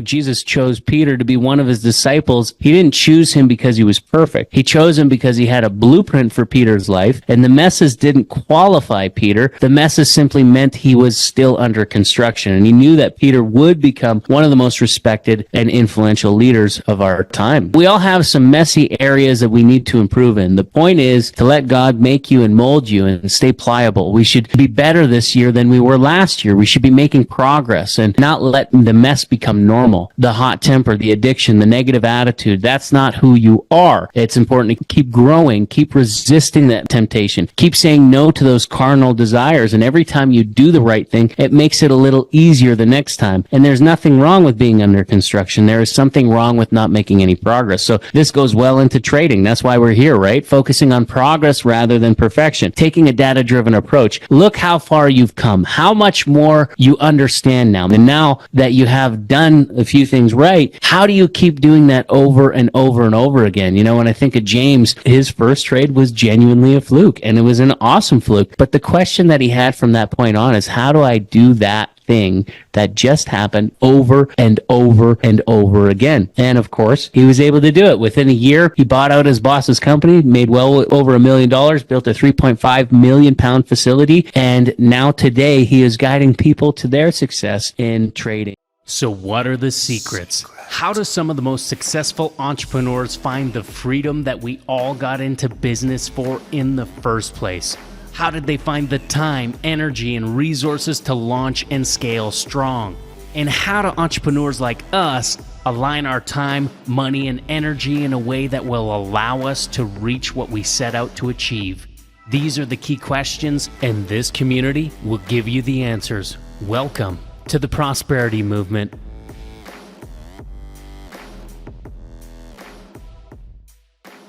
Jesus chose Peter to be one of his disciples, he didn't choose him because he was perfect. He chose him because he had a blueprint for Peter's life, and the messes didn't qualify Peter. The messes simply meant he was still under construction, and he knew that Peter would become one of the most respected and influential leaders of our time. We all have some messy areas that we need to improve in. The point is to let God make you and mold you and stay pliable. We should be better this year than we were last year. We should be making progress and not let the mess become normal. The hot temper, the addiction, the negative attitude, that's not who you are. It's important to keep growing, keep resisting that temptation, keep saying no to those carnal desires. And every time you do the right thing, it makes it a little easier the next time. And there's nothing wrong with being under construction. There is something wrong with not making any progress. So this goes well into trading. That's why we're here, right? Focusing on progress rather than perfection, taking a data-driven approach. Look how far you've come, how much more you understand now. And now that you have done a few things right, how do you keep doing that over and over and over again? You know, when I think of James, his first trade was genuinely a fluke, and it was an awesome fluke. But the question that he had from that point on is, how do I do that thing that just happened over and over and over again? And of course, he was able to do it. Within a year, he bought out his boss's company, made well over $1 million, built a 3.5 million pound facility, and now today he is guiding people to their success in trading. So what are the secrets? How do some of the most successful entrepreneurs find the freedom that we all got into business for in the first place? How did they find the time, energy, and resources to launch and scale strong? And how do entrepreneurs like us align our time, money, and energy in a way that will allow us to reach what we set out to achieve? These are the key questions, and this community will give you the answers. Welcome to the Prosperity Movement.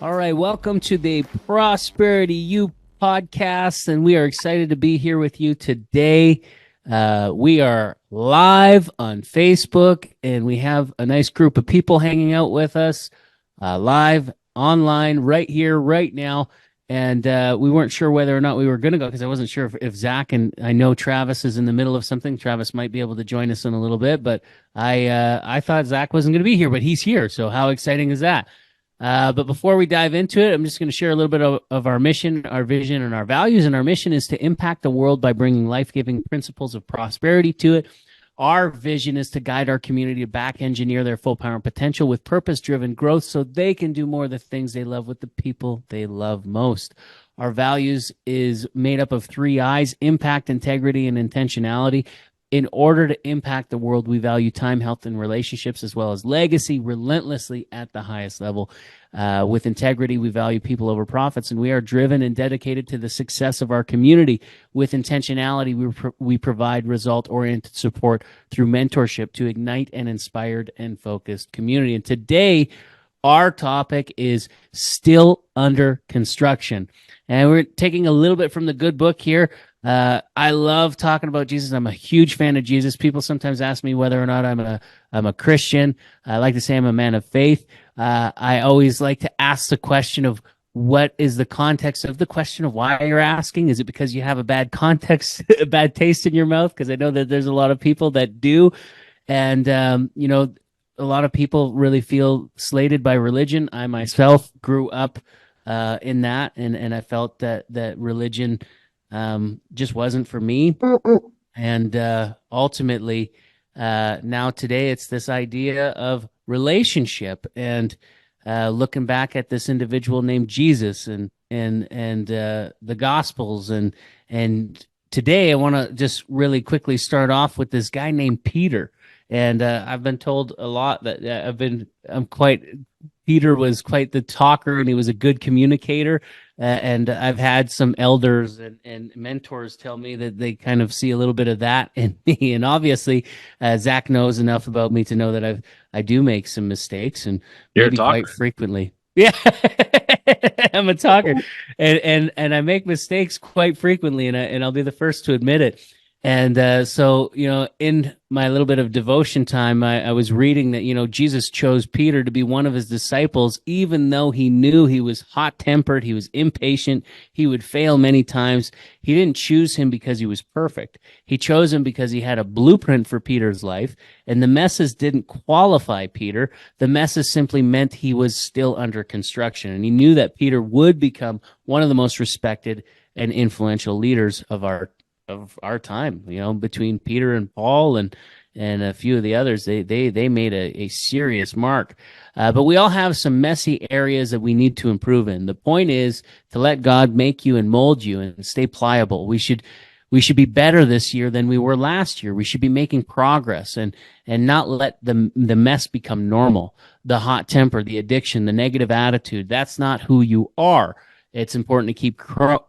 All right, welcome to the Prosperity U podcast, and we are excited to be here with you today. We are live on Facebook, and we have a nice group of people hanging out with us live online right here, right now. And we weren't sure whether or not we were going to go because I wasn't sure if Zach, and I know Travis is in the middle of something. Travis might be able to join us in a little bit, but I thought Zach wasn't going to be here, but he's here. So how exciting is that? But before we dive into it, I'm just going to share a little bit of our mission, our vision, and our values. And our mission is to impact the world by bringing life-giving principles of prosperity to it. Our vision is to guide our community to back engineer their full power and potential with purpose-driven growth so they can do more of the things they love with the people they love most. Our values is made up of 3 I's: impact, integrity, and intentionality. In order to impact the world, we value time, health, and relationships, as well as legacy, relentlessly at the highest level. With integrity, we value people over profits, and we are driven and dedicated to the success of our community. With intentionality, we provide result-oriented support through mentorship to ignite an inspired and focused community. And today, our topic is still under construction. And we're taking a little bit from the good book here. I love talking about Jesus. I'm a huge fan of Jesus. People sometimes ask me whether or not I'm a Christian. I like to say I'm a man of faith. I always like to ask the question of what is the context of the question of why you're asking. Is it because you have a bad context, a bad taste in your mouth? Because I know that there's a lot of people that do. And, you know, a lot of people really feel slated by religion. I myself grew up in that, and I felt that religion just wasn't for me. And ultimately, now today, it's this idea of relationship, and looking back at this individual named Jesus and the Gospels, and today I want to just really quickly start off with this guy named Peter. And I've been told a lot that Peter was quite the talker, and he was a good communicator. And I've had some elders and mentors tell me that they kind of see a little bit of that in me. And obviously, Zach knows enough about me to know that I do make some mistakes, and maybe quite frequently. Yeah, I'm a talker, and I make mistakes quite frequently, and I'll be the first to admit it. And so, in my little bit of devotion time, I was reading that, Jesus chose Peter to be one of his disciples, even though he knew he was hot tempered, he was impatient, he would fail many times. He didn't choose him because he was perfect. He chose him because he had a blueprint for Peter's life. And the messes didn't qualify Peter. The messes simply meant he was still under construction. And he knew that Peter would become one of the most respected and influential leaders of our time, between Peter and Paul and a few of the others, they made a serious mark. But we all have some messy areas that we need to improve in. The point is to let God make you and mold you and stay pliable. We should be better this year than we were last year. We should be making progress and not let the mess become normal. The hot temper, the addiction, the negative attitude, that's not who you are. It's important to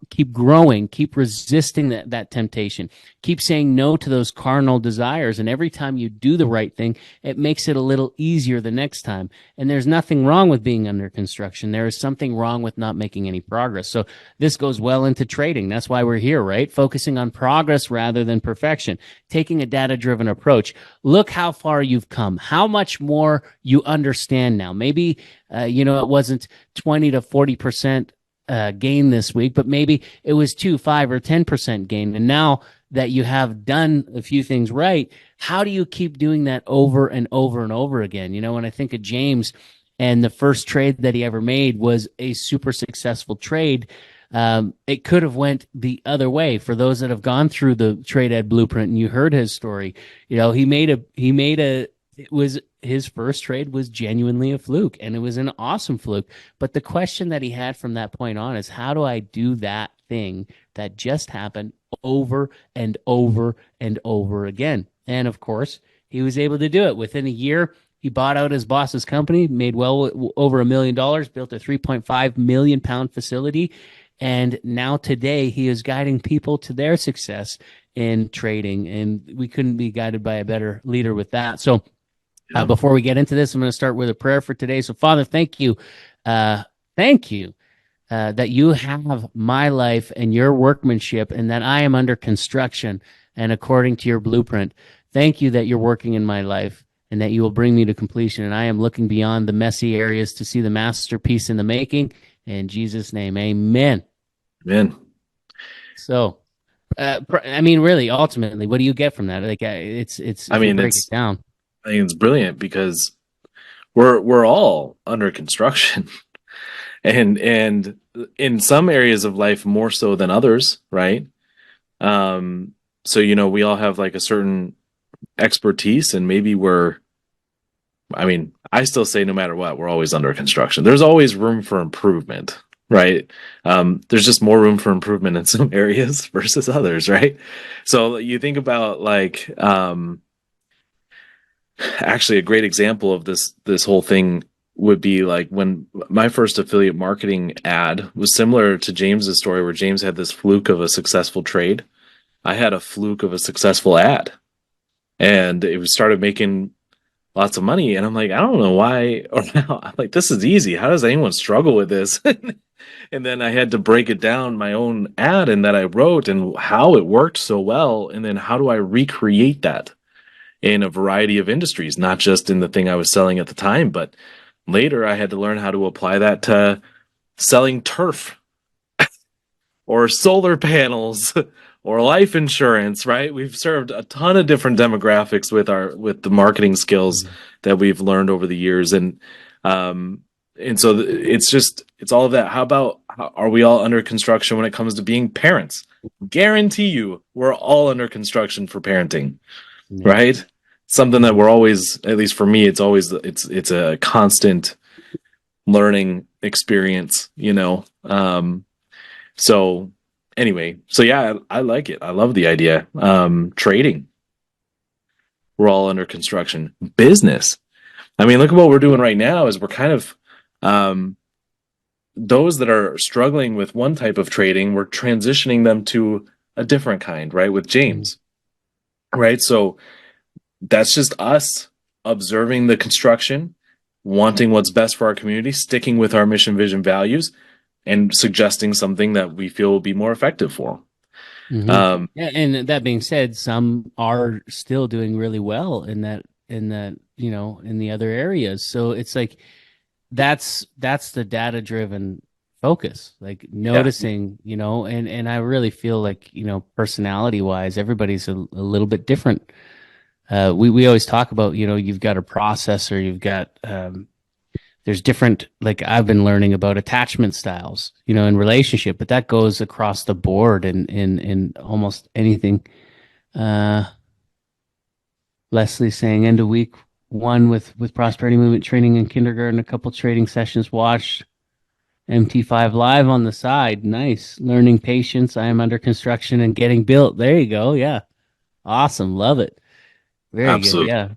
keep growing, keep resisting that temptation, keep saying no to those carnal desires. And every time you do the right thing, it makes it a little easier the next time. And there's nothing wrong with being under construction. There is something wrong with not making any progress. So this goes well into trading. That's why we're here, right? Focusing on progress rather than perfection, taking a data-driven approach. Look how far you've come, how much more you understand now. Maybe, it wasn't 20 to 40% gain this week, but maybe it was 2, 5, or 10% gain. And now that you have done a few things right, how do you keep doing that over and over and over again? When I think of James and the first trade that he ever made was a super successful trade. It could have went the other way. For those that have gone through the Trade Ed Blueprint and you heard his story, his first trade was genuinely a fluke, and it was an awesome fluke. But the question that he had from that point on is, how do I do that thing that just happened over and over and over again? And of course, he was able to do it. Within a year, he bought out his boss's company, made well over $1 million, built a 3.5 million pound facility. And now today he is guiding people to their success in trading. And we couldn't be guided by a better leader with that. So before we get into this, I'm going to start with a prayer for today. So, Father, thank you. Thank you that you have my life and your workmanship and that I am under construction and according to your blueprint. Thank you that you're working in my life and that you will bring me to completion. And I am looking beyond the messy areas to see the masterpiece in the making. In Jesus' name, amen. Amen. So, really, ultimately, what do you get from that? Like, break it down. I think it's brilliant because we're all under construction, and in some areas of life more so than others, right? So we all have like a certain expertise, and maybe I still say no matter what, we're always under construction. There's always room for improvement, right? There's just more room for improvement in some areas versus others, right? So you think about like, actually a great example of this whole thing would be like when my first affiliate marketing ad was similar to James's story, where James had this fluke of a successful trade. I had a fluke of a successful ad, and it started making lots of money. And I'm like, I don't know why, or how. I'm like, this is easy. How does anyone struggle with this? And then I had to break it down, my own ad and that I wrote, and how it worked so well. And then how do I recreate that in a variety of industries, not just in the thing I was selling at the time, but later I had to learn how to apply that to selling turf or solar panels or life insurance, right? We've served a ton of different demographics with the marketing skills that we've learned over the years. And so it's all of that. Are we all under construction when it comes to being parents? Guarantee you we're all under construction for parenting. Yeah. Right? Something that we're always, at least for me, it's a constant learning experience, So anyway, yeah, I like it. I love the idea. Trading. We're all under construction. Business. Look at what we're doing right now is we're kind of, those that are struggling with one type of trading, we're transitioning them to a different kind, right? With James, right? So that's just us observing the construction, wanting what's best for our community, sticking with our mission, vision, values, and suggesting something that we feel will be more effective for. Hmm. Yeah, and that being said, some are still doing really well in that in the other areas. So it's like that's the data driven focus, like Yeah, noticing, and I really feel like, personality wise, everybody's a little bit different. We always talk about, you've got a processor, you've got there's different, like I've been learning about attachment styles, in relationship, but that goes across the board in almost anything. Uh, Leslie saying end of week one with prosperity movement training in kindergarten, a couple trading sessions watched. MT5 live on the side. Nice. Learning patience. I am under construction and getting built. There you go. Yeah. Awesome. Love it. Very good. absolutely. Yeah.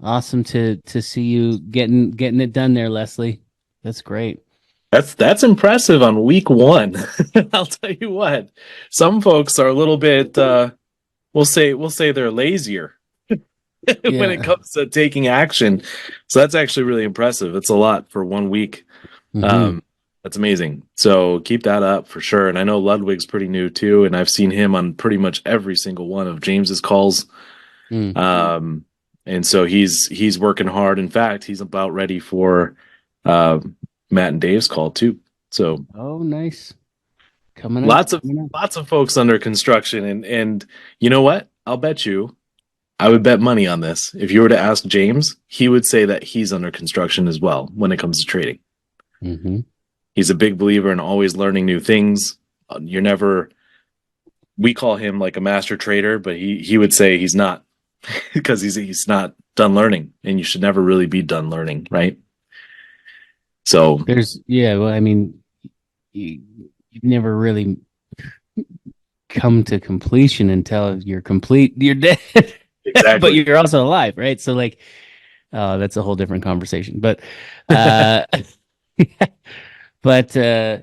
Awesome to see you getting it done there, Leslie. That's great. That's impressive on week one. I'll tell you what. Some folks are a little bit we'll say they're lazier when it Yeah. comes to taking action. So that's actually really impressive. It's a lot for 1 week. Hmm. Um, that's amazing. So keep that up for sure. And I know Ludwig's pretty new too, and I've seen him on pretty much every single one of James's calls. Mm. Um, and so he's working hard. In fact, he's about ready for uh, Matt and Dave's call too. So Oh, nice. Coming up. lots of Coming up. lots of folks under construction, and you know what? I'll bet you I would bet money on this. If you were to ask James, he would say that he's under construction as well when it comes to trading. Hmm. He's a big believer in always learning new things. You're never, we call him like a master trader, but he would say he's not because he's not done learning, and you should never really be done learning, right? So Yeah, well, I mean, you, you've never really come to completion until you're complete. You're dead, but exactly. you're also alive, right? So, like, that's a whole different conversation. Uh,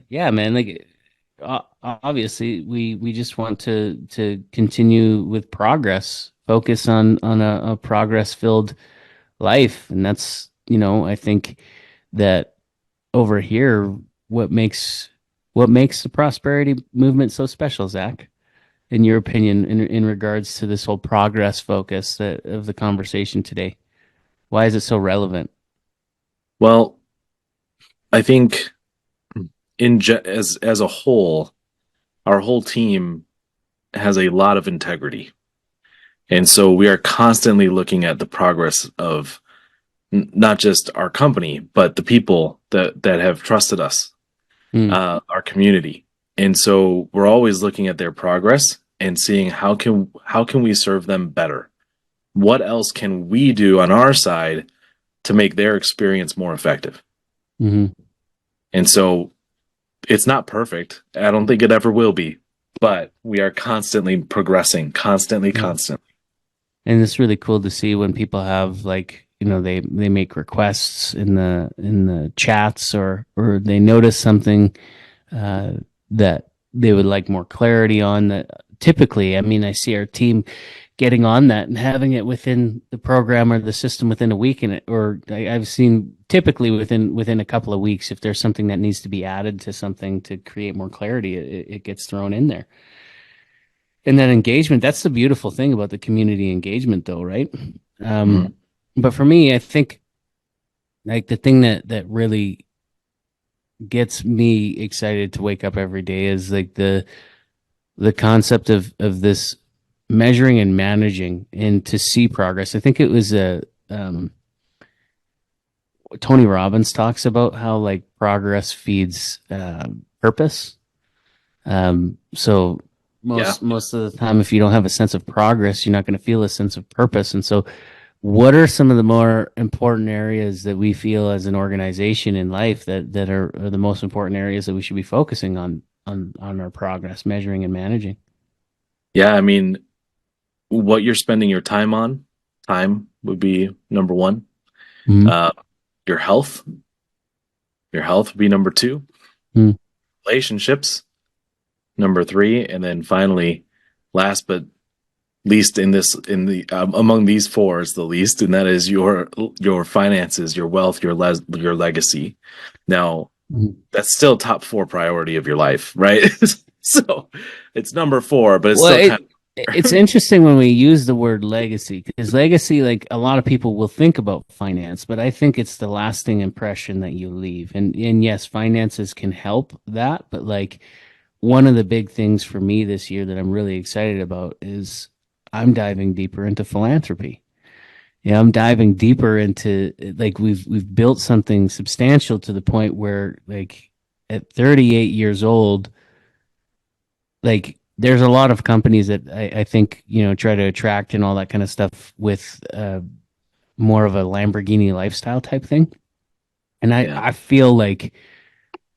yeah, man, like obviously we just want to continue with progress, focus on a progress filled life, and that's I think that over here, what makes what makes the prosperity movement so special, Zach, in your opinion, in regards to this whole progress focus of the conversation today? Why is it so relevant? Well, I think as a whole, our whole team has a lot of integrity, and so we are constantly looking at the progress of not just our company, but the people that have trusted us, Mm, our community. And so we're always looking at their progress and seeing how can we serve them better? What else can we do on our side to make their experience more effective? hmm. And so it's not perfect. I don't think it ever will be, but we are constantly progressing, constantly, Yeah. constantly. And it's really cool to see when people have, like, they make requests in the chats, or they notice something uh, that they would like more clarity on. That typically, I mean, I see our team getting on that and having it within the program or the system within a week, and I've seen typically within a couple of weeks, if there's something that needs to be added to something to create more clarity, it gets thrown in there. And that engagement, that's the beautiful thing about the community engagement, though, right? Mhm. Um, but for me, I think, like, the thing that really gets me excited to wake up every day is like the concept of this measuring and managing and to see progress. I think it was Tony Robbins talks about how, like, progress feeds purpose. So Yeah. most of the time, if you don't have a sense of progress, you're not going to feel a sense of purpose. And so, what are some of the more important areas that we feel as an organization in life that are the most important areas that we should be focusing on our progress, measuring and managing? Yeah. I mean, what you're spending your time on, time would be number one. Mm-hmm. Uh, your health, your health would be number two. Relationships, number three, and then finally, last but least in the among these four is the least, and that is your finances, your wealth, your legacy. Now, Mm-hmm. that's still top four priority of your life, right? So it's number 4, but it's Well, still kind it's interesting when we use the word legacy, because legacy, like a lot of people will think about finance, but I think it's the lasting impression that you leave. And yes, finances can help that, but like one of the big things for me this year that I'm really excited about is I'm diving deeper into philanthropy. Yeah, I'm diving deeper into like we've built something substantial to the point where like at 38 years old, like there's a lot of companies that I think, try to attract and all that kind of stuff with more of a Lamborghini lifestyle type thing. And I, yeah. I feel like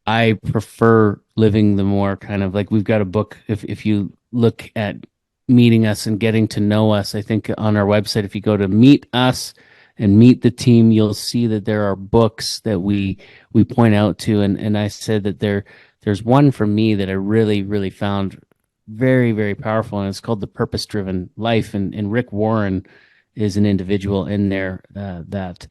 I prefer living the more kind of like we've got a book. If you look at meeting us and getting to know us, I think on our website, if you go to meet us and meet the team, you'll see that there are books that we point out to. And I said that there's one for me that I really, really found very, very powerful, and it's called The Purpose Driven Life. And Rick Warren is an individual in there that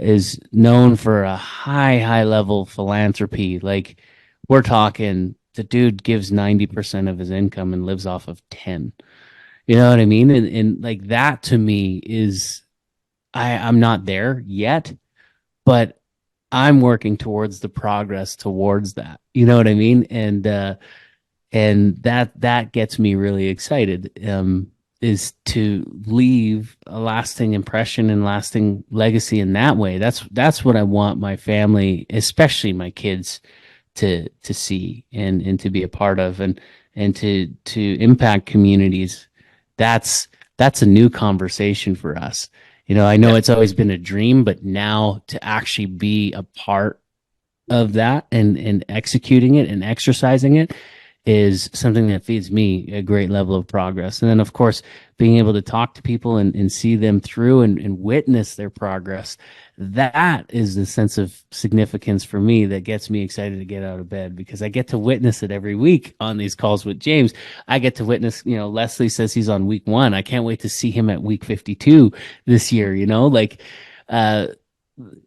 is known for a high level philanthropy. Like we're talking, the dude gives 90% of his income and lives off of 10. You know what I mean? And like that to me is, I'm not there yet, but I'm working towards the progress towards that. You know what I mean? And that gets me really excited. Is to leave a lasting impression and lasting legacy in that way. That's what I want my family, especially my kids, to see and to be a part of, and to impact communities. That's a new conversation for us. I know Yeah. it's always been a dream, but now to actually be a part of that and executing it and exercising it is something that feeds me a great level of progress. And then, of course, being able to talk to people and see them through and witness their progress, that is the sense of significance for me that gets me excited to get out of bed, because I get to witness it every week on these calls with James. I get to witness, Leslie says he's on week 1. I can't wait to see him at week 52 this year, like, uh,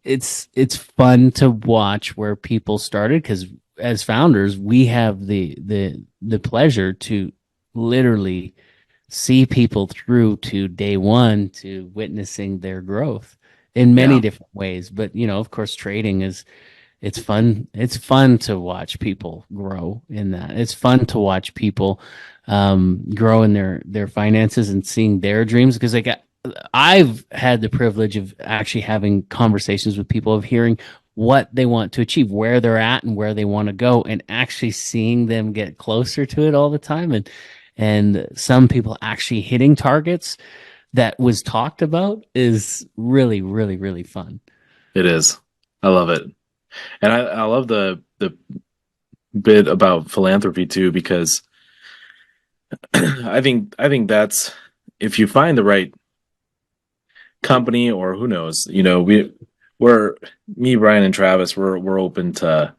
it's fun to watch where people started, because as founders we have the pleasure to literally see people through to day one, to witnessing their growth in many Yeah. different ways. But of course, trading is, it's fun to watch people grow in that. It's fun to watch people grow in their finances and seeing their dreams, because like I've had the privilege of actually having conversations with people, of hearing what they want to achieve, where they're at and where they want to go, and actually seeing them get closer to it all the time. And some people actually hitting targets that was talked about is really, really, really fun. It is. I love it. And I love the bit about philanthropy too, because I think that's, if you find the right company, or who knows, we're me, Brian, and Travis, we're open to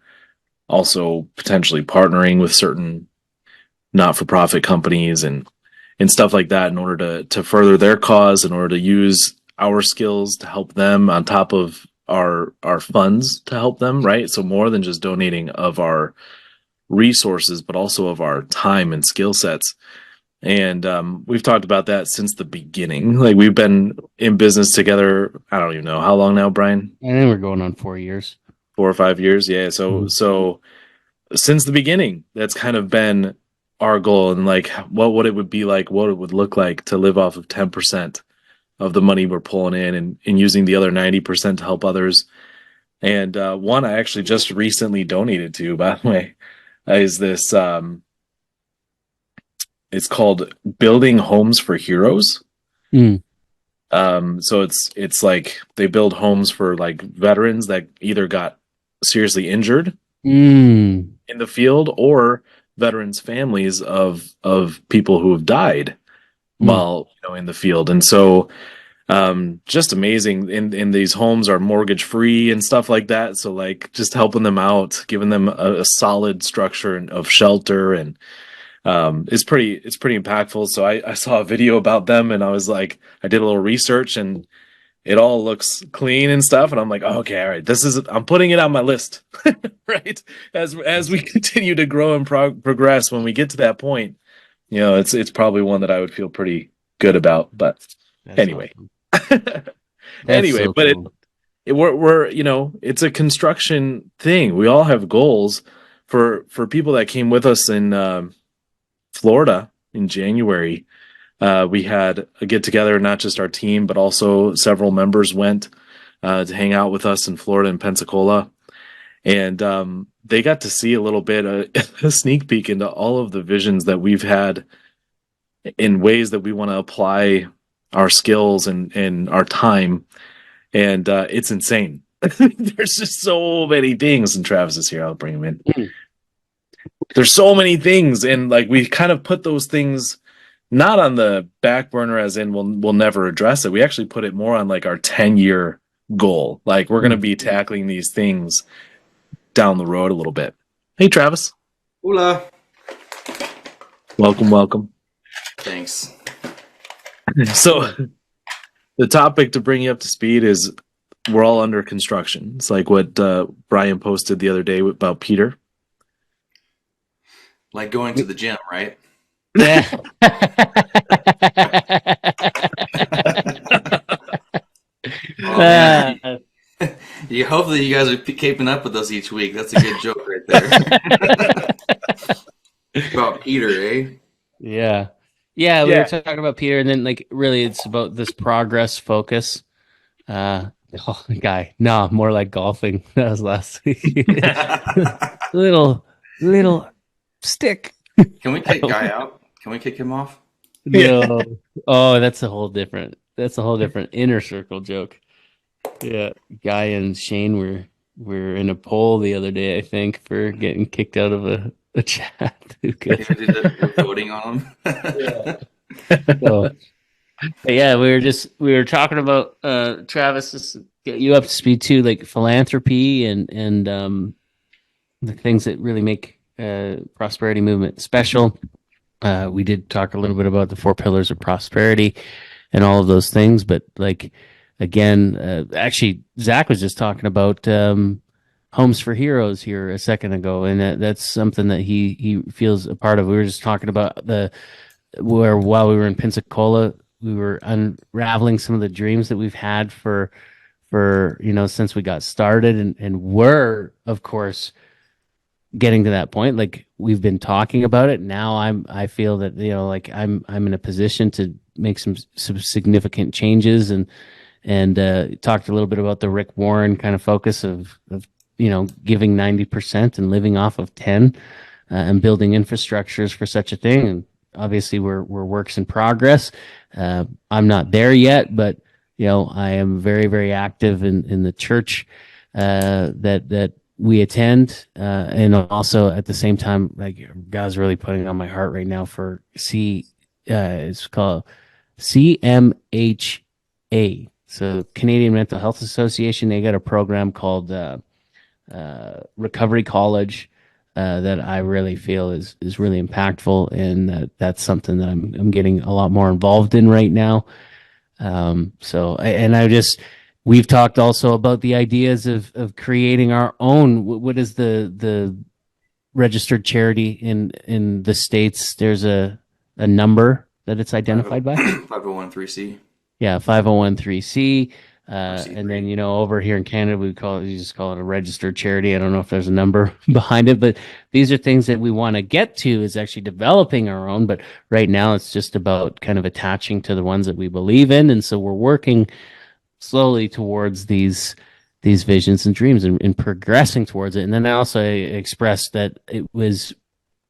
also potentially partnering with certain not-for-profit companies and stuff like that, in order to further their cause, in order to use our skills to help them on top of our funds to help them, right? So more than just donating of our resources, but also of our time and skill sets. And we've talked about that since the beginning. Like, we've been in business together, I don't even know how long now, Brian. And then we're going on 4 years. 4 or 5 years, yeah. So since the beginning, that's kind of been our goal, and like what it would be like, what it would look like to live off of 10% of the money we're pulling in, and using the other 90% to help others. And one I actually just recently donated to, by the way, is this. It's called Building Homes for Heroes. Mm. So it's like they build homes for like veterans that either got seriously injured Mm. in the field, or veterans' families of people who have died Mm. while in the field. And so just amazing. In these homes are mortgage free and stuff like that. So like just helping them out, giving them a solid structure of shelter, and it's pretty impactful. So I saw a video about them, and I was like, I did a little research, and it all looks clean and stuff, and I'm like, oh, okay, all right, I'm putting it on my list, right? As we continue to grow and progress, when we get to that point, it's probably one that I would feel pretty good about. But That's anyway, awesome. That's anyway, so but cool. we're it's a construction thing. We all have goals. For people that came with us in Florida in January, we had a get together. Not just our team, but also several members went to hang out with us in Florida and Pensacola, and they got to see a little bit a sneak peek into all of the visions that we've had in ways that we want to apply our skills and our time, and it's insane. There's just so many things, and Travis is here. I'll bring him in. Mm. There's so many things, and like we kind of put those things not on the back burner, as in we'll never address it. We actually put it more on like our 10-year goal. Like we're going to be tackling these things down the road a little bit. Hey, Travis. Hola. Welcome. Thanks. So the topic, to bring you up to speed, is we're all under construction. It's like what Brian posted the other day about Peter. Like going to the gym, right? Yeah. Oh, man. Hopefully you guys are keeping up with us each week. That's a good joke right there. About Peter, eh? Yeah. We were talking about Peter, and then like really it's about this progress focus. More like golfing. That was last week. little stick. Can we kick Guy out? Can we kick him off? No. Oh, that's a whole different inner circle joke. Yeah. Guy and Shane were in a poll the other day, I think, for getting kicked out of a chat. They're voting on him. Yeah. So, yeah, we were talking about Travis, just to get you up to speed too, like philanthropy and the things that really make prosperity movement special. We did talk a little bit about the 4 pillars of prosperity and all of those things, but like again, actually Zach was just talking about Homes for Heroes here a second ago, and that's something that he feels a part of. We were just talking about while we were in Pensacola, we were unraveling some of the dreams that we've had for since we got started, and we're of course getting to that point. Like we've been talking about it. Now I feel that like I'm in a position to make some significant changes, and talked a little bit about the Rick Warren kind of focus of giving 90% and living off of 10, and building infrastructures for such a thing. And obviously we're works in progress. I'm not there yet, but I am very, very active in the church that we attend, and also at the same time, like God's really putting on my heart right now for it's called CMHA. So Canadian Mental Health Association. They got a program called Recovery College that I really feel is really impactful, and that's something that I'm getting a lot more involved in right now. We've talked also about the ideas of creating our own. What is the registered charity in the States? There's a number that it's identified by. 501(c)(3). Yeah, 501(c)(3). And then, over here in Canada, you just call it a registered charity. I don't know if there's a number behind it, but these are things that we want to get to, is actually developing our own. But right now it's just about kind of attaching to the ones that we believe in. And so we're working slowly towards these visions and dreams and progressing towards it. And then I also expressed that it was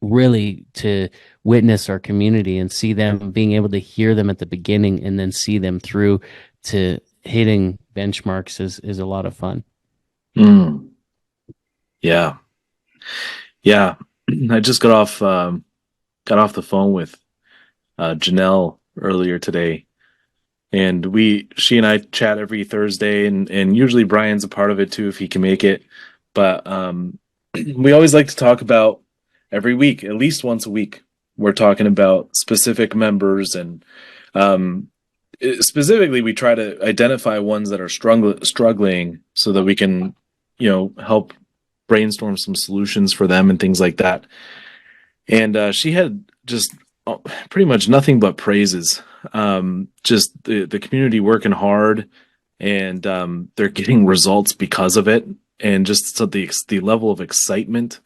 really to witness our community and see them, being able to hear them at the beginning and then see them through to hitting benchmarks is a lot of fun. Yeah. I just got off the phone with Janelle earlier today, and she and I chat every Thursday, and usually Brian's a part of it too if he can make it. But we always like to talk about every week, at least once a week, we're talking about specific members and specifically, we try to identify ones that are struggling so that we can, help brainstorm some solutions for them and things like that. And she had just pretty much nothing but praises. Just the community working hard, and they're getting results because of it, and just so the level of excitement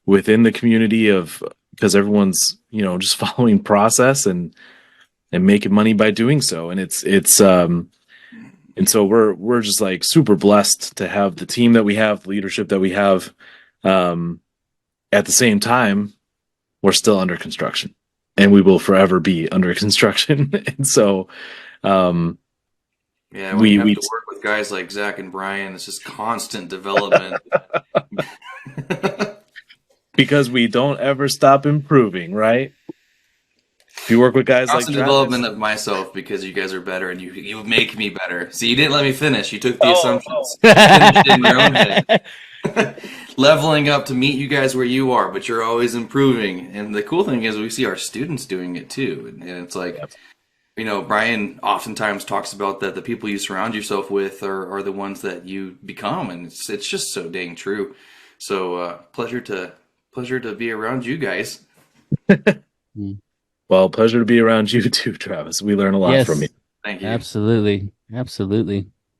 within the community of because everyone's just following process and making money by doing so, and it's and so we're just like super blessed to have the team that we have, the leadership that we have. At the same time, we're still under construction, and we will forever be under construction. And so, yeah, we have to work with guys like Zach and Brian. It's just constant development. Because we don't ever stop improving, right? If you work with guys constant like development of myself because you guys are better and you make me better. See, you didn't let me finish. You took the assumptions. Finished in your own head. Leveling up to meet you guys where you are, but you're always improving. And the cool thing is we see our students doing it too. And it's like, Brian oftentimes talks about that the people you surround yourself with are the ones that you become. And it's just so dang true. So pleasure to be around you guys. Well, pleasure to be around you too, Travis. We learn a lot from you. Thank you. Absolutely.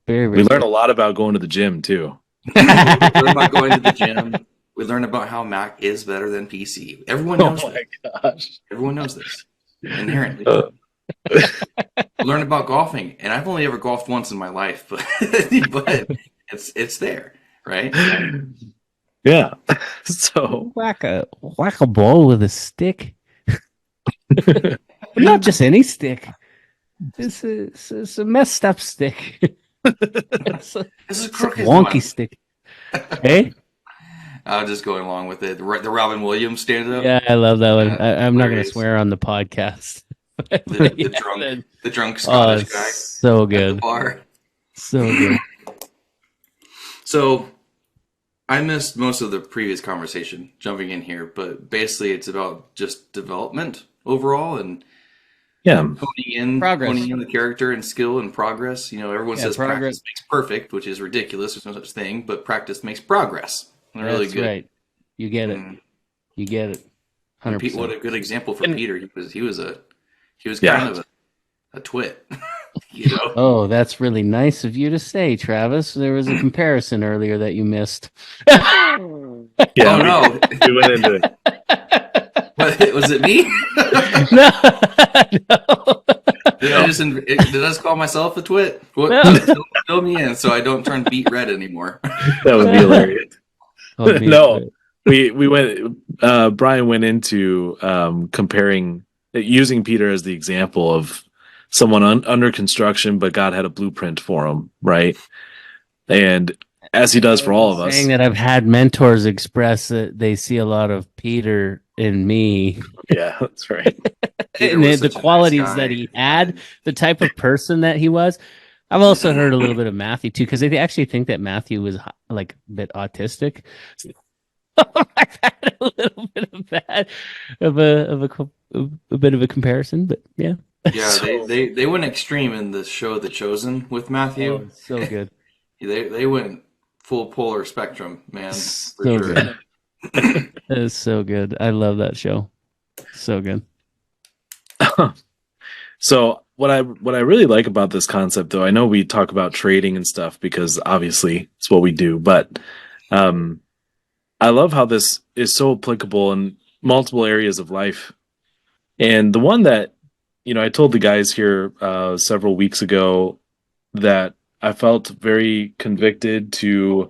Very, we learn a lot about going to the gym too. We learn about going to the gym. We learn about how Mac is better than PC. Everyone knows this. Gosh. Everyone knows this inherently. We learn about golfing, and I've only ever golfed once in my life, but it's there, right? Yeah. So whack a ball with a stick. Not just any stick. It's a messed up stick. This is a crooked wonky one. stick. Hey, I'm just going along with it. The Robin Williams stand up. Yeah, I love that one. I'm not going to swear on the podcast. the drunk Scottish guy. So good. At the bar. So good. So I missed most of the previous conversation jumping in here, but basically it's about just development overall and honing in the character and skill and progress. Everyone says practice makes perfect, which is ridiculous. There's no such thing, but practice makes progress. That's really good. Right. You get it. You get it. 100%. What a good example for Peter. He was kind of a twit. Oh, that's really nice of you to say, Travis. There was a comparison earlier that you missed. No. We went into it. What, was it me? No. Did I just call myself a twit? Fill me in so I don't turn beet red anymore. That would be hilarious. No, we went. Brian went into using Peter as the example of someone under construction, but God had a blueprint for him, right? And as He does for all of us. Saying that I've had mentors express that they see a lot of Peter in me. Yeah, that's right. And the qualities that he had, the type of person that he was. I've also heard a little bit of Matthew too, because they actually think that Matthew was like a bit autistic. I've had a little bit of that, a bit of a comparison, but yeah. Yeah, they went extreme in the show The Chosen with Matthew. Oh, so good. They went full polar spectrum, man. So good. It is so good. I love that show. So good. So what I really like about this concept, though, I know we talk about trading and stuff because obviously it's what we do, but I love how this is so applicable in multiple areas of life. And the one that I told the guys here several weeks ago that I felt very convicted to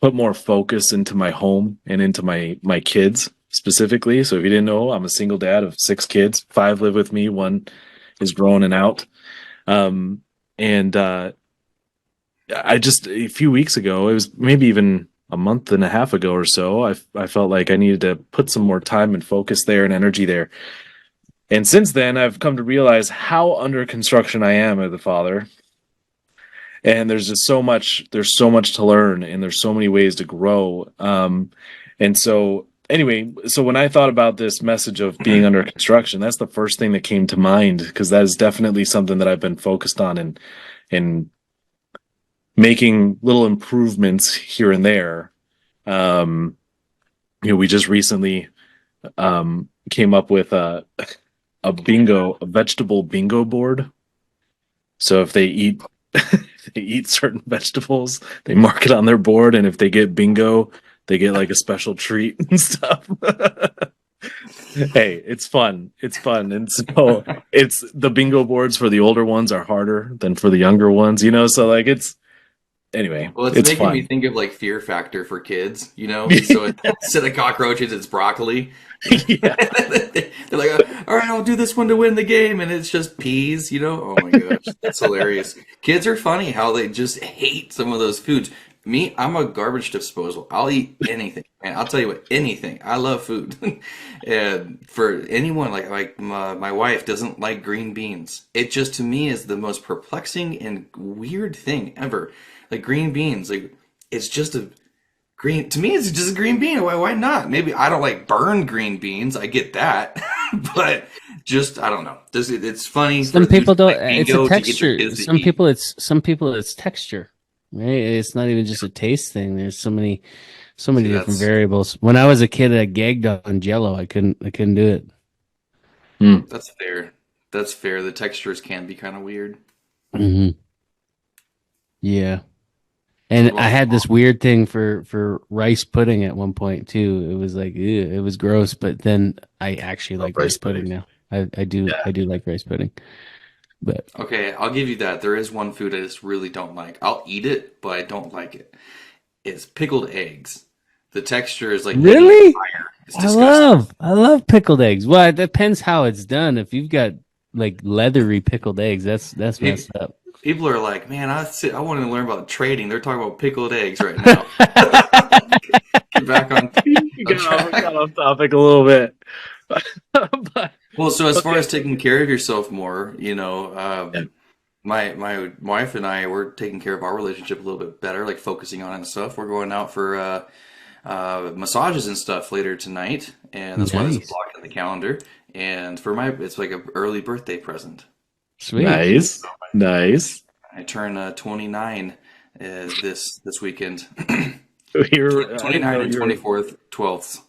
put more focus into my home and into my kids specifically. So if you didn't know, I'm a single dad of 6 kids. 5 live with me. 1 is grown and out. I just, a few weeks ago, it was maybe even a month and a half ago or so, I felt like I needed to put some more time and focus there and energy there. And since then, I've come to realize how under construction I am as a father. And there's just so much to learn, and there's so many ways to grow. And so anyway, so when I thought about this message of being under construction, that's the first thing that came to mind, because that is definitely something that I've been focused on and making little improvements here and there. We just recently came up with a vegetable bingo board. So if they eat certain vegetables, they mark it on their board, and if they get bingo, they get like a special treat and stuff. Hey, it's fun. It's fun. And so it's the bingo boards for the older ones are harder than for the younger ones, so like anyway, Well, it's making fun. me think of like Fear Factor for kids, So instead of cockroaches, it's broccoli. Yeah. They're like, all right, I'll do this one to win the game, and it's just peas. Oh my gosh, that's hilarious. Kids are funny how they just hate some of those foods. Me, I'm a garbage disposal. I'll eat anything, and I'll tell you what, anything. I love food, and for anyone like my wife doesn't like green beans. It just to me is the most perplexing and weird thing ever. Like green beans, like it's just a green. To me, it's just a green bean. Why not? Maybe I don't like burned green beans. I get that, but just I don't know. It's funny. Some people don't. It's a bingo to get your texture. kids to Some eat. people it's texture. Right? It's not even just a taste thing. There's so many different that's- variables. When I was a kid, I gagged on Jello. I couldn't do it. That's fair. That's fair. The textures can be kind of weird. Mm-hmm. Yeah. And I had this weird thing for rice pudding at one point too. It was like, ew, it was gross, but then I actually like rice pudding now. I do like rice pudding. But Okay, I'll give you that. There is one food I just really don't like. I'll eat it, but I don't like it. It's pickled eggs. The texture is like really, fire. It's disgusting. I love pickled eggs. Well, it depends how it's done. If you've got like leathery pickled eggs, that's messed up. People are like, man, I want to learn about trading. They're talking about pickled eggs right now. Get back on. got off topic a little bit. But, Well, so as far as taking care of yourself more, my wife and I, we're taking care of our relationship a little bit better, like focusing on it and stuff. We're going out for massages and stuff later tonight, and that's why there's a Nice. block in the calendar. And it's like an early birthday present. Sweet. Nice. I turn 29 this weekend. You're 29 and 24th, 12th.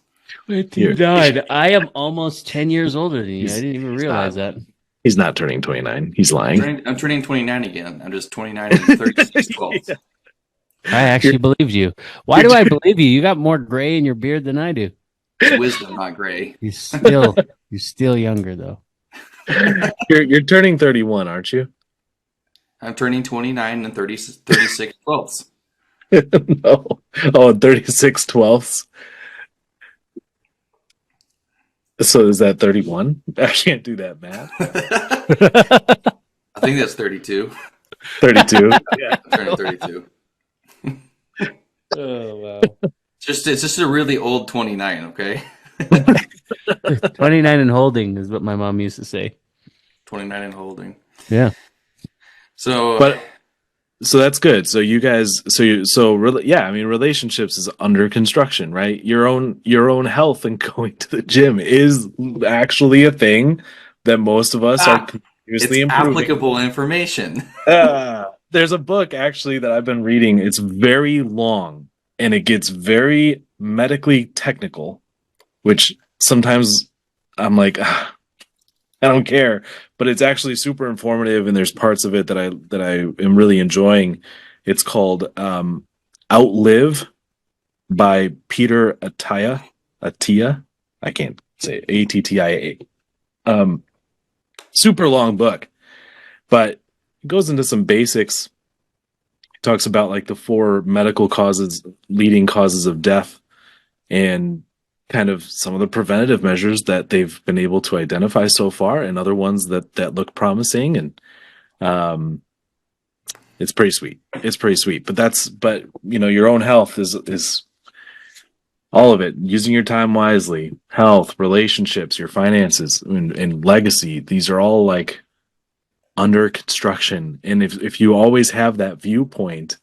You died. I am almost 10 years older than you. I didn't even realize that. He's not turning 29. He's lying. I'm turning 29 again. I'm just 29 and 36 12th. I actually believed you. Why do I believe you? You got more gray in your beard than I do. It's wisdom, not gray. You're still younger though. You're turning 31, aren't you? I'm turning 29 and 36 12ths. No. Oh, 36 twelfths. So is that 31? I can't do that math. I think that's 32. 32. Yeah. I'm turning 32. Oh wow. It's just a really old 29, okay? 29 and holding is what my mom used to say. 29 and holding. Yeah. So So that's good. So you guys, I mean, relationships is under construction, right? Your own health and going to the gym is actually a thing that most of us are continuously it's improving. applicable information. There's a book actually that I've been reading. It's very long and it gets very medically technical, which sometimes I'm like, I don't care, but it's actually super informative, and there's parts of it that I am really enjoying. It's called Outlive by Peter Attia. I can't say it. Attia. Super long book, but it goes into some basics. It talks about like the 4 leading causes of death, and kind of some of the preventative measures that they've been able to identify so far, and other ones that look promising. And it's pretty sweet. But your own health is all of it. Using your time wisely, health, relationships, your finances, and legacy. These are all like under construction. And if you always have that viewpoint,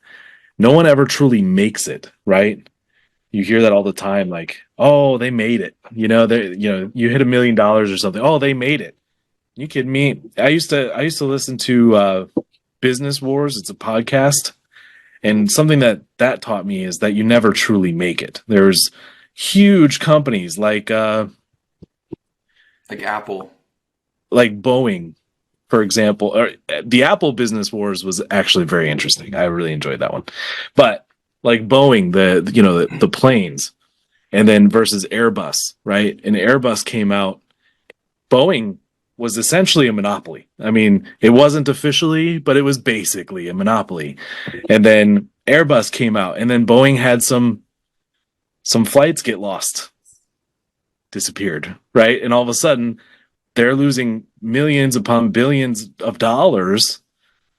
no one ever truly makes it, right? You hear that all the time, like, oh, they made it. You hit $1 million or something. Oh, they made it. You kidding me? I used to listen to Business Wars. It's a podcast. And something that taught me is that you never truly make it. There's huge companies like Apple. like Boeing, for example. Or, the Apple Business Wars was actually very interesting. I really enjoyed that one. But like Boeing, the planes, and then versus Airbus, right? And Airbus came out. Boeing was essentially a monopoly. I mean, it wasn't officially, but it was basically a monopoly. And then Airbus came out, and then Boeing had some flights get lost, disappeared, right? And all of a sudden, they're losing millions upon billions of dollars,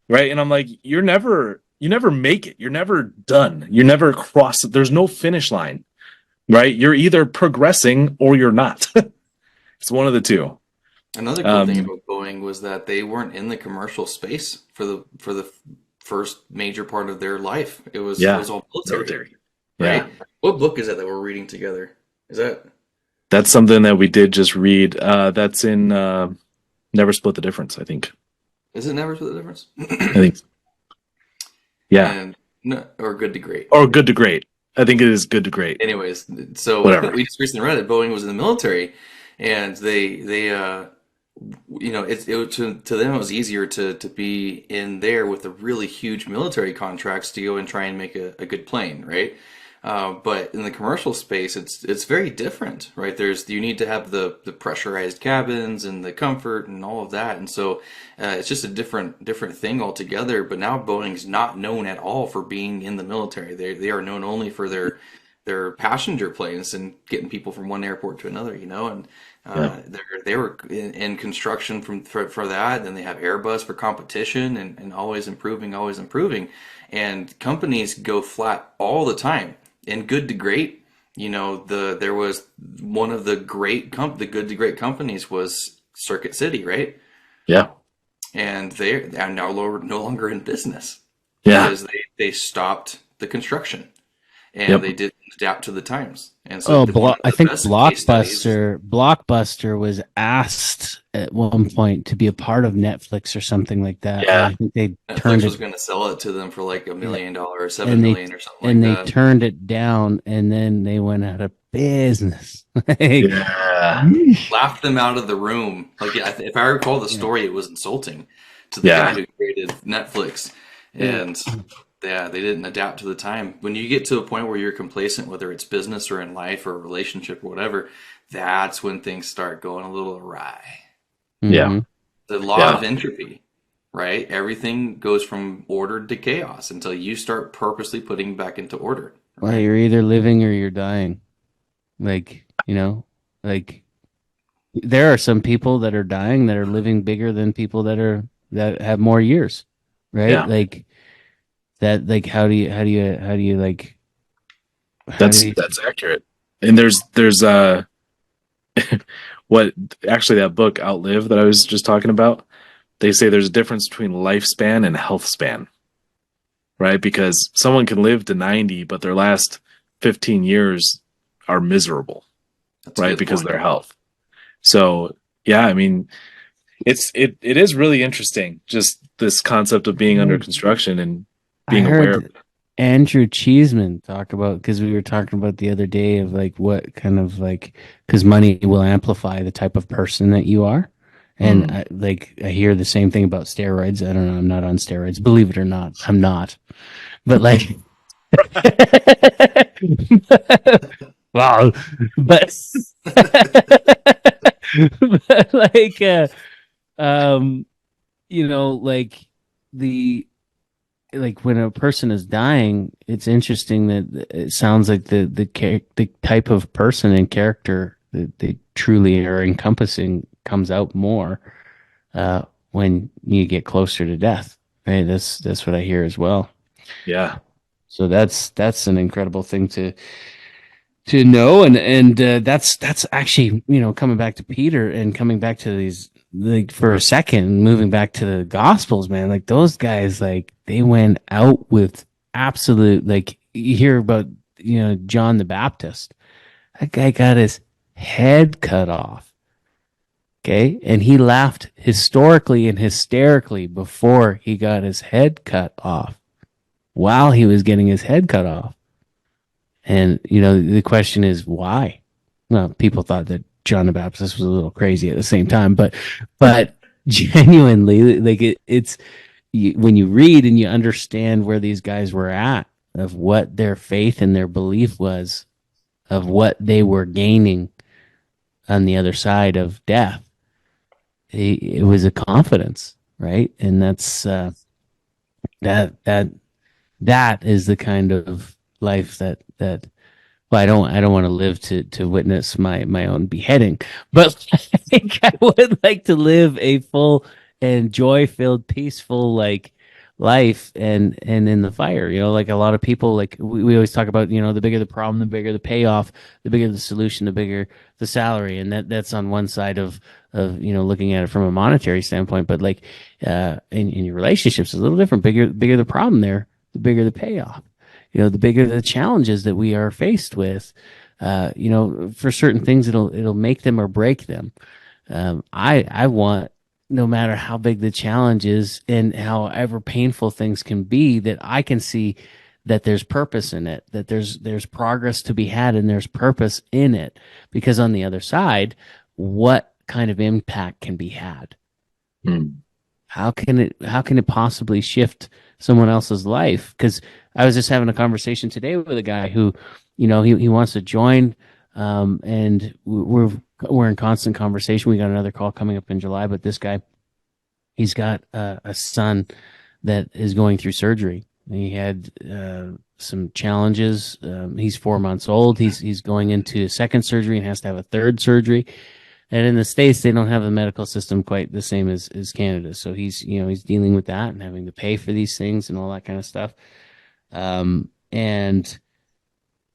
right? And I'm like, you never make it. You're never done. You never cross. There's no finish line, right? You're either progressing or you're not. It's one of the two. Another cool thing about Boeing was that they weren't in the commercial space for the first major part of their life. It was all military. Right? Yeah. What book is that we're reading together? That's something that we did just read. That's in Never Split the Difference, I think. Is it Never Split the Difference? I think so. Yeah. And or Good to Great. Or Good to Great. I think it is Good to Great. Anyways, so Whatever. we just recently read it. Boeing was in the military, and they to them it was easier to be in there with the really huge military contracts to go and try and make a good plane, right? But in the commercial space, it's very different, right? You need to have the pressurized cabins and the comfort and all of that, and so it's just a different thing altogether. But now Boeing's not known at all for being in the military. They are known only for their passenger planes and getting people from one airport to another, and they were in construction for that. Then they have Airbus for competition and always improving, and companies go flat all the time. And Good to Great, there was one of the Good to Great companies was Circuit City, right? Yeah. And they are now no longer in business. Yeah. Because they stopped the construction. And they didn't adapt to the times. And so I think Blockbuster was asked at one point to be a part of Netflix or something like that. Yeah. I think they Netflix was going to sell it to them for like $1 million or $7 million or something and like that. they turned it down, and then they went out of business. Laughed them out of the room. Like, if I recall the story, it was insulting to the guy who created Netflix. And they didn't adapt to the time. When you get to a point where you're complacent, whether it's business or in life or a relationship or whatever, that's when things start going a little awry. Yeah. The law of entropy, right? Everything goes from order to chaos until you start purposely putting back into order. Right? Well, you're either living or you're dying. There are some people that are dying that are living bigger than people that have more years, right? Yeah. How do you That's accurate. And there's what actually that book Outlive that I was just talking about, they say there's a difference between lifespan and health span, right? Because someone can live to 90, but their last 15 years are miserable, right? Because of their health. So yeah, I mean, it is really interesting, just this concept of being under construction and being aware of it. Andrew Cheeseman talk about, because we were talking about the other day of like what kind of like, because money will amplify the type of person that you are. And I hear the same thing about steroids. I don't know. I'm not on steroids. Believe it or not, I'm not. But like, wow. But like when a person is dying, it's interesting that it sounds like the type of person and character that they truly are encompassing comes out more when you get closer to death. Right? That's what I hear as well. Yeah. So that's an incredible thing to know, and that's actually, coming back to Peter and coming back to these, like, for a second, moving back to the Gospels, man, like those guys, like they went out with absolute, like you hear about John the Baptist. That guy got his head cut off. Okay. And he laughed historically and hysterically before he got his head cut off, while he was getting his head cut off. And, the question is why? Well, people thought that John the Baptist was a little crazy at the same time, but genuinely, like it's when you read and you understand where these guys were at, of what their faith and their belief was, of what they were gaining on the other side of death, it was a confidence, right? And that's that is the kind of life that well, I don't want to live to witness my own beheading, but I think I would like to live a full and joy filled, peaceful life and in the fire. Like a lot of people, like we always talk about, the bigger the problem, the bigger the payoff, the bigger the solution, the bigger the salary, and that's on one side of looking at it from a monetary standpoint. But like in your relationships, it's a little different. Bigger the problem there, the bigger the payoff. The bigger the challenges that we are faced with, for certain things, it'll make them or break them. I want, no matter how big the challenge is and however painful things can be, that I can see that there's purpose in it, that there's progress to be had and there's purpose in it. Because on the other side, what kind of impact can be had? How can it possibly shift someone else's life? Because I was just having a conversation today with a guy who, he wants to join, and we're in constant conversation. We got another call coming up in July, but this guy, he's got a son that is going through surgery. He had some challenges. He's 4 months old. He's going into a second surgery and has to have a third surgery. And in the States, they don't have the medical system quite the same as Canada. So he's dealing with that and having to pay for these things and all that kind of stuff. And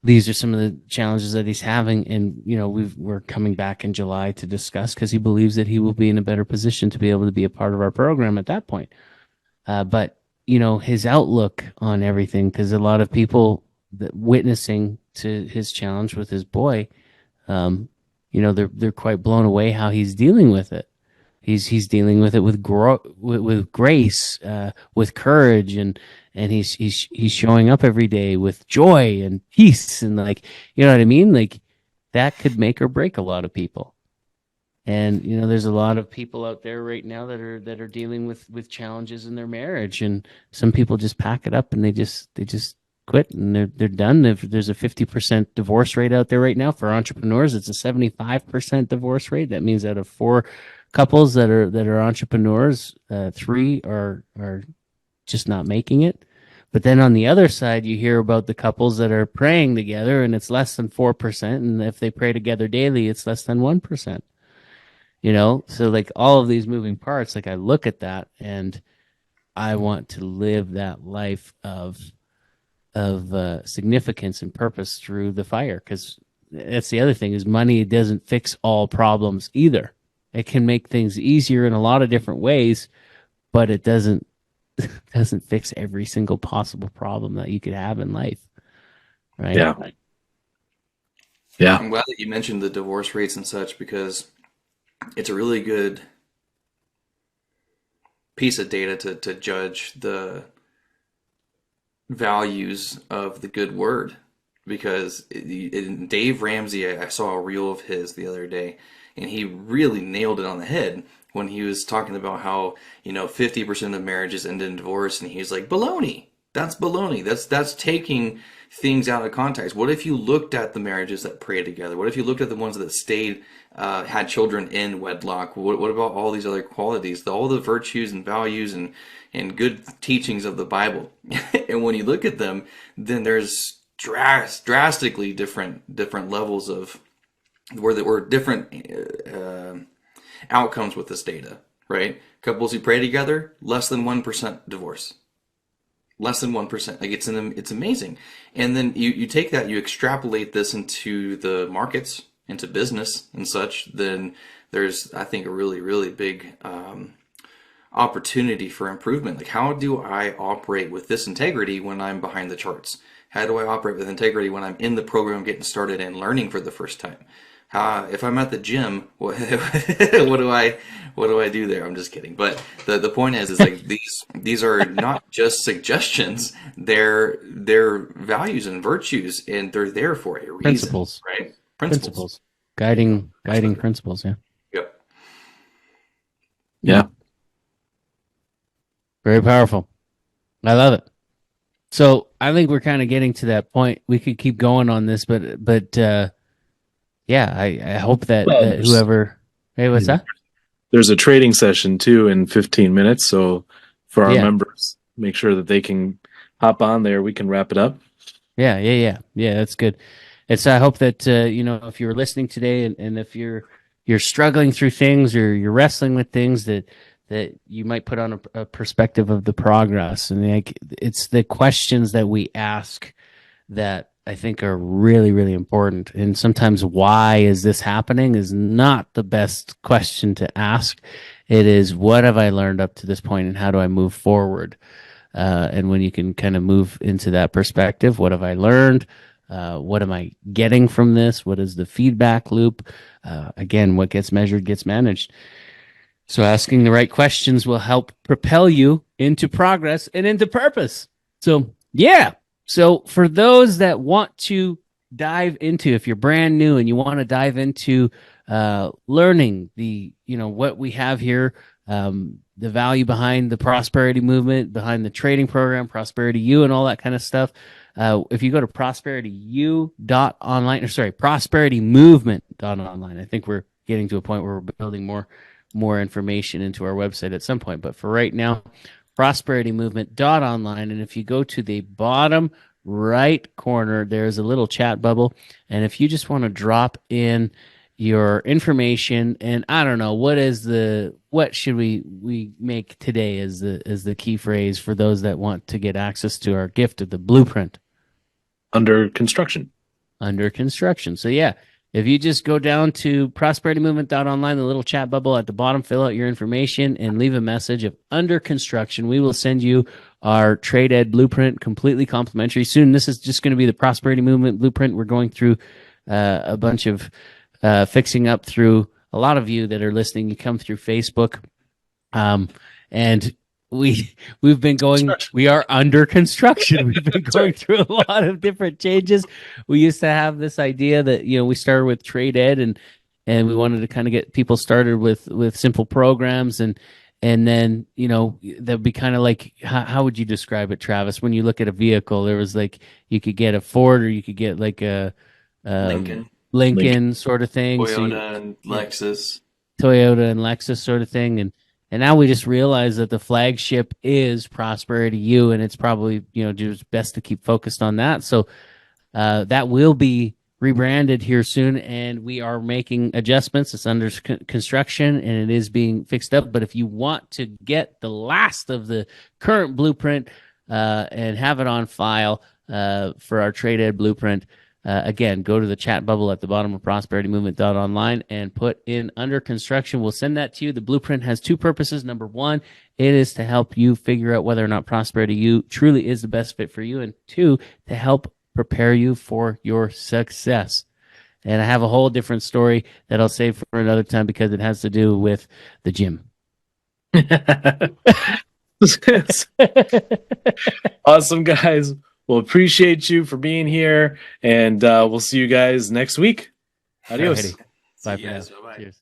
these are some of the challenges that he's having. And, we're coming back in July to discuss, because he believes that he will be in a better position to be able to be a part of our program at that point. But, his outlook on everything, because a lot of people that witnessing to his challenge with his boy, they're quite blown away how he's dealing with it. He's dealing with it with grace, with courage, and he's showing up every day with joy and peace, and you know what I mean? Like, that could make or break a lot of people. And there's a lot of people out there right now that are dealing with challenges in their marriage, and some people just pack it up and they just quit and they're done. If there's a 50% divorce rate out there right now for entrepreneurs, it's a 75% divorce rate. That means out of 4 couples that are entrepreneurs, 3 are just not making it. But then on the other side, you hear about the couples that are praying together, and it's less than 4%, and if they pray together daily, it's less than 1%. So like all of these moving parts, like I look at that and I want to live that life of significance and purpose through the fire. Because that's the other thing, is money doesn't fix all problems either. It can make things easier in a lot of different ways, but it doesn't fix every single possible problem that you could have in life. Right? Yeah. I'm glad that you mentioned the divorce rates and such, because it's a really good piece of data to judge the values of the good word. Because in Dave Ramsey, I saw a reel of his the other day, and he really nailed it on the head when he was talking about how 50% of marriages end in divorce, and he's like, baloney. That's baloney. That's taking things out of context. What if you looked at the marriages that prayed together? What if you looked at the ones that stayed, had children in wedlock? What about all these other qualities, all the virtues and values and good teachings of the Bible? And when you look at them, then there's drastically different levels of where there were different outcomes with this data, right? Couples who pray together, less than 1% divorce. Less than 1%. Like it's amazing. And then you take that, you extrapolate this into the markets, into business and such, then there's, I think, a really, really big opportunity for improvement. Like, how do I operate with this integrity when I'm behind the charts? How do I operate with integrity when I'm in the program getting started and learning for the first time? If I'm at the gym, what do I do there? I'm just kidding. But the point is like these are not just suggestions. They're values and virtues, and they're there for a reason. Principles. Right? Principles. Guiding principles, yeah. Yep. Yeah. Very powerful. I love it. So I think we're kind of getting to that point. We could keep going on this, but yeah, I hope that, Well, that whoever. Hey, what's that? There's a trading session too in 15 minutes. So for our Yeah. members, make sure that they can hop on there. We can wrap it up. Yeah. That's good. I hope that if you're listening today, and if you're struggling through things or you're wrestling with things, that you might put on a perspective of the progress, and like it's the questions that we ask that I think are really, really important. And sometimes, why is this happening is not the best question to ask. It is, what have I learned up to this point, and how do I move forward? And when you can kind of move into that perspective, what have I learned? What am I getting from this? What is the feedback loop? Again, what gets measured gets managed. So asking the right questions will help propel you into progress and into purpose. So, yeah. So for those that want to dive into, if you're brand new and you want to dive into learning what we have here, the value behind the prosperity movement, behind the trading program, Prosperity U, and all that kind of stuff, if you go to prosperitymovement.online, I think we're getting to a point where we're building more information into our website at some point. But for right now, prosperitymovement.online. And if you go to the bottom right corner, there's a little chat bubble. And if you just want to drop in your information, and I don't know, what should we make today as the key phrase for those that want to get access to our gift of the blueprint? Under construction. Under construction. So yeah, if you just go down to prosperitymovement.online, the little chat bubble at the bottom, fill out your information and leave a message of under construction, we will send you our Trade Ed blueprint completely complimentary. Soon, this is just going to be the Prosperity Movement blueprint. We're going through a bunch of fixing up through a lot of you that are listening. You come through Facebook, and we've been going. We are under construction. We've been going through a lot of different changes. We used to have this idea that we started with Trade Ed, and we wanted to kind of get people started with simple programs, and then that'd be kind of like, how would you describe it, Travis? When you look at a vehicle, there was like, you could get a Ford, or you could get like a Lincoln sort of thing, Toyota and Lexus sort of thing, and now we just realize that the flagship is Prosperity U, and it's probably just best to keep focused on that. So that will be rebranded here soon, and we are making adjustments. It's under construction, and it is being fixed up. But if you want to get the last of the current blueprint and have it on file for our Trade Ed blueprint, again, go to the chat bubble at the bottom of prosperitymovement.online and put in under construction. We'll send that to you. The blueprint has two purposes. Number one, it is to help you figure out whether or not Prosperity U truly is the best fit for you. And two, to help prepare you for your success. And I have a whole different story that I'll save for another time because it has to do with the gym. Awesome, guys. We'll appreciate you for being here, and we'll see you guys next week. Adios. Bye for now. Bye-bye. Cheers.